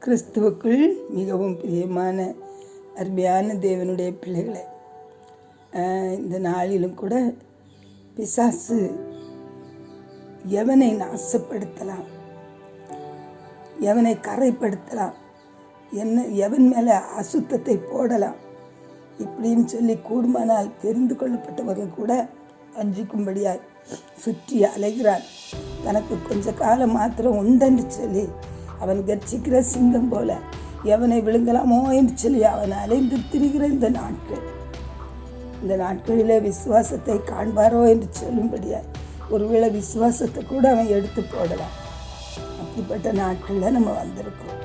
கிறிஸ்துவுக்குள் மிகவும் பிரியமான அருமையான தேவனுடைய பிள்ளைகளை, இந்த நாளிலும் கூட பிசாசு எவனை நாசப்படுத்தலாம், எவனை கரைப்படுத்தலாம், எவன் மேலே அசுத்தத்தை போடலாம் இப்படின்னு சொல்லி கூடுமானால் தெரிந்து கொள்ளப்பட்டவர்கள் கூட அஞ்சிக்கும்படியாய் சுற்றி அலைகிறான். தனக்கு கொஞ்ச காலம் மாத்திரம் உண்டென்று சொல்லி அவன் கர்ச்சிக்கிற சிங்கம் போல எவனை விழுங்கலாமோ என்று சொல்லி அவன் அலைந்து திரிகிற இந்த நாட்களிலே விசுவாசத்தை காண்பாரோ என்று சொல்லும்படியாய் ஒருவேளை விசுவாசத்தை கூட அவன் எடுத்து போடலாம். அப்படிப்பட்ட நாட்களில் நம்ம வந்திருக்கோம்.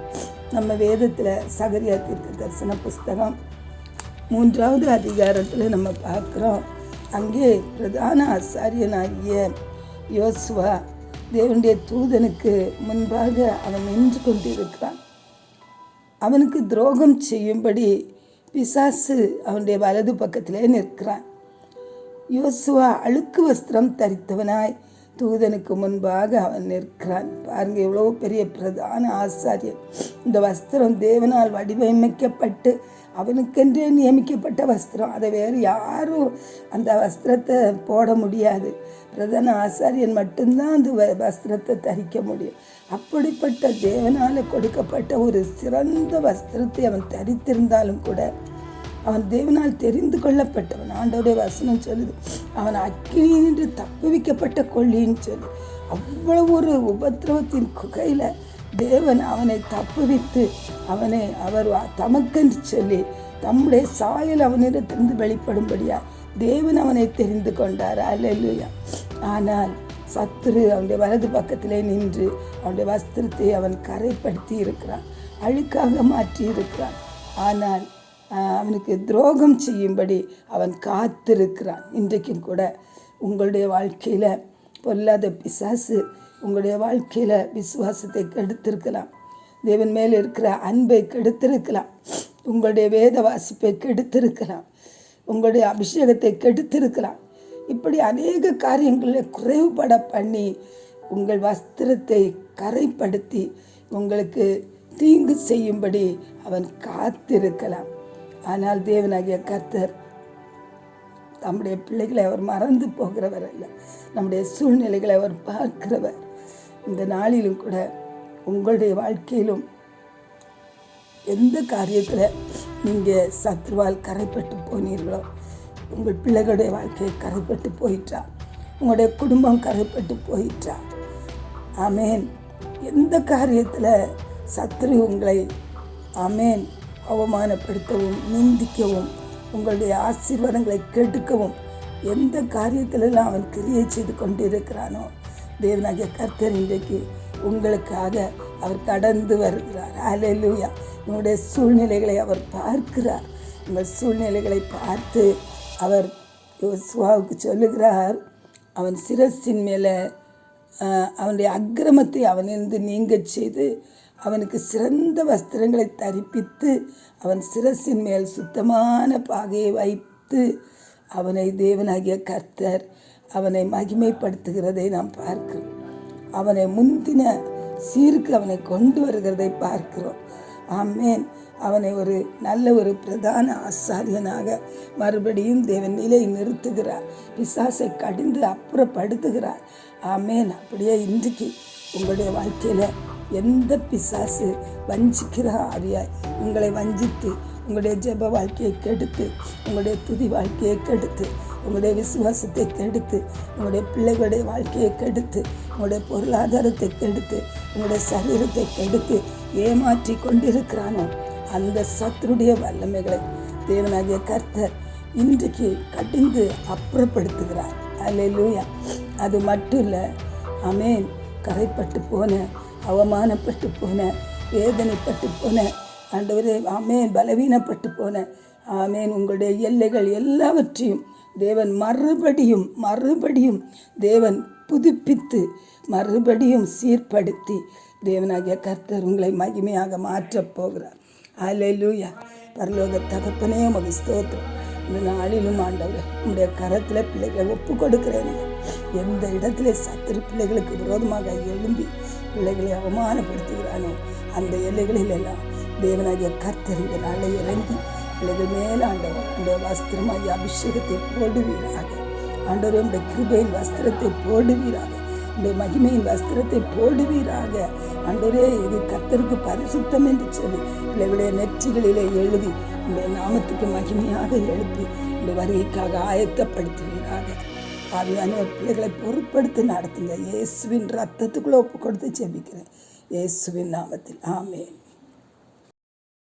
நம்ம வேதத்தில் சகரியா தீர்க்க தரிசன புஸ்தகம் 3வது அதிகாரத்தில் நம்ம பார்க்குறோம். அங்கே பிரதான ஆசாரியனாகிய யோசுவா தேவனுடைய தூதனுக்கு முன்பாக அவன் நின்று கொண்டிருக்கிறான். அவனுக்கு துரோகம் செய்யும்படி பிசாசு அவனுடைய வலது பக்கத்திலே நிற்கிறான். யோசுவா அழுக்கு வஸ்திரம் தரித்தவனாய் தூதனுக்கு முன்பாக அவன் நிற்கிறான். பாருங்க, எவ்வளோ பெரிய பிரதான ஆசாரியன். இந்த வஸ்திரம் தேவனால் வடிவமைக்கப்பட்டு அவனுக்கென்றே நியமிக்கப்பட்ட வஸ்திரம். அதை வேறு யாரும் அந்த வஸ்திரத்தை போட முடியாது. பிரதான ஆசாரியன் மட்டும்தான் அந்த வஸ்திரத்தை தரிக்க முடியும். அப்படிப்பட்ட தேவனால் கொடுக்கப்பட்ட ஒரு சிறந்த வஸ்திரத்தை அவன் தரித்திருந்தாலும் கூட அவன் தேவனால் தெரிந்து கொள்ளப்பட்டவன். ஆண்டவருடைய வசனம் சொல்லுது, அவன் அக்கினியின்றி தப்புவிக்கப்பட்ட கொள்ளின்னு சொல்லி. அவ்வளவு ஒரு உபத்திரவத்தின் குகையில் தேவன் அவனை தப்புவித்து அவர் தமக்கென்று சொல்லி தம்முடைய சாயல் அவனிடத்திலிருந்து வெளிப்படும்படியா தேவன் அவனை தெரிந்து கொண்டார். அல்லேலூயா. ஆனால் சத்துரு அவனுடைய வலது பக்கத்திலே நின்று அவனுடைய வஸ்திரத்தை அவன் கரைப்படுத்தி இருக்கிறான், அழுக்காக மாற்றி இருக்கிறான். ஆனால் அவனுக்கு துரோகம் செய்யும்படி அவன் காத்திருக்கிறான். இன்றைக்கும் கூட உங்களுடைய வாழ்க்கையில் பொல்லாத பிசாசு உங்களுடைய வாழ்க்கையில் விசுவாசத்தை கெடுத்திருக்கலாம், தேவன் மேலே இருக்கிற அன்பை கெடுத்திருக்கலாம், உங்களுடைய வேத வாசிப்பை கெடுத்திருக்கலாம், உங்களுடைய அபிஷேகத்தை கெடுத்திருக்கலாம். இப்படி அநேக காரியங்களில் குறைவுபட பண்ணி உங்கள் வஸ்திரத்தை கரைப்படுத்தி உங்களுக்கு தீங்கு செய்யும்படி அவன் காத்திருக்கலாம். ஆனால் தேவனாகிய கர்த்தர் நம்முடைய பிள்ளைகளை அவர் மறந்து போகிறவர் அல்ல, நம்முடைய சூழ்நிலைகளை அவர் பார்க்கிறவர். இந்த நாளிலும் கூட உங்களுடைய வாழ்க்கையிலும் எந்த காரியத்தில் நீங்கள் சத்ருவால் கரைப்பட்டு போனீர்களோ, உங்கள் பிள்ளைகளுடைய வாழ்க்கையை கரைப்பட்டு போயிட்டா, உங்களுடைய குடும்பம் கரைப்பட்டு போயிட்டா, ஆமேன். எந்த காரியத்தில் சத்ரு உங்களை ஆமேன் அவமானப்படுத்தவும் நிந்திக்கவும் உங்களுடைய ஆசீர்வாதங்களை கெடுக்கவும் எந்த காரியத்திலெல்லாம் அவன் கிரியை செய்து கொண்டிருக்கிறானோ, தேவனாகிய கர்த்தர் இன்றைக்கு உங்களுக்காக அவர் கடந்து வருகிறார். அல்லேலூயா. உங்களுடைய சூழ்நிலைகளை அவர் பார்க்கிறார். உங்கள் சூழ்நிலைகளை பார்த்து அவர் யோசுவாவுக்கு சொல்லுகிறார், அவன் சிரசின் மேலே அவனுடைய அக்கிரமத்தை அவனிருந்து நீங்க செய்து அவனுக்கு சிறந்த வஸ்திரங்களை தரிப்பித்து அவன் சிரசின் மேல் சுத்தமான பாகையை வைத்து அவனை தேவனாகிய கர்த்தர் அவனை மகிமைப்படுத்துகிறதை நாம் பார்க்கிறோம். அவனை முந்தின சீருக்கு அவனை கொண்டு வருகிறதை பார்க்கிறோம். ஆமேன். அவனை ஒரு நல்ல ஒரு பிரதான ஆசாரியனாக மறுபடியும் தேவன் நிலை நிறுத்துகிறார். பிசாசை கடிந்து அப்புறப்படுத்துகிறார். ஆமேன். அப்படியே இன்றைக்கு உங்களுடைய வாழ்க்கையில் எந்த பிசாசு வஞ்சிக்கிற ஆவியாய் உங்களை வஞ்சித்து உங்களுடைய ஜெப வாழ்க்கையை கெடுத்து, உங்களுடைய துதி வாழ்க்கையை கெடுத்து, உங்களுடைய விசுவாசத்தை கெடுத்து, உங்களுடைய பிள்ளைகளுடைய வாழ்க்கையை கெடுத்து, உங்களுடைய பொருளாதாரத்தை கெடுத்து, உங்களுடைய சரீரத்தை கெடுத்து ஏமாற்றி கொண்டிருக்கிறானோ, அந்த சத்துருடைய வல்லமைகளை தேவனாகிய கர்த்தர் இன்றைக்கு கடிந்து அப்புறப்படுத்துகிறார். அல்லேலூயா. அது மட்டும் இல்லை, ஆமேன். கரைப்பட்டு போன, அவமானப்பட்டு போன, வேதனைப்பட்டு போன ஆண்டவரே, ஆமேன், பலவீனப்பட்டு போன, ஆமேன், உங்களுடைய எல்லைகள் எல்லாவற்றையும் தேவன் மறுபடியும் தேவன் புதுப்பித்து மறுபடியும் சீர்படுத்தி தேவனாகிய கர்த்தர் உங்களை மகிமையாக மாற்றப் போகிறார். அல்லேலூயா. பரலோக தகப்பனே, உமக்கு ஸ்தோத்திரம். இந்த நாளிலும் ஆண்டவரே, உங்களுடைய கரத்தில் பிள்ளைகளை ஒப்பு கொடுக்கிறேன். எந்த இடத்துல சத்துரு பிள்ளைகளுக்கு விரோதமாக எழும்பி பிள்ளைகளை அவமானப்படுத்துகிறானோ அந்த எல்லைகளில் எல்லாம் தேவனாகிய கர்த்தர் இந்த நாளை இறங்கி பிள்ளைகள் மேல் ஆண்டவர் இந்த வஸ்திரமாகிய அபிஷேகத்தை போடுவீராக. ஆண்டவரே உடைய கிருபையின் வஸ்திரத்தை போடுவீராக, இந்த மகிமையின் வஸ்திரத்தை போடுவீராக. ஆண்டவரே இது கர்த்தருக்கு பரிசுத்தம் என்று சொல்லி பிள்ளைகளுடைய நெற்றிகளிலே எழுதி இந்த நாமத்துக்கு மகிமையாக எழுப்பி இந்த வருகைக்காக ஆயத்தப்படுத்துவீராக. ஆவியானவர் பிள்ளைகளை பொருட்படுத்தி நடத்துங்க. இயேசுவின் ரத்தத்துக்குள்ளே ஒப்பு கொடுத்து ஜெபிக்கிறேன், இயேசுவின் நாமத்தில். ஆமென்.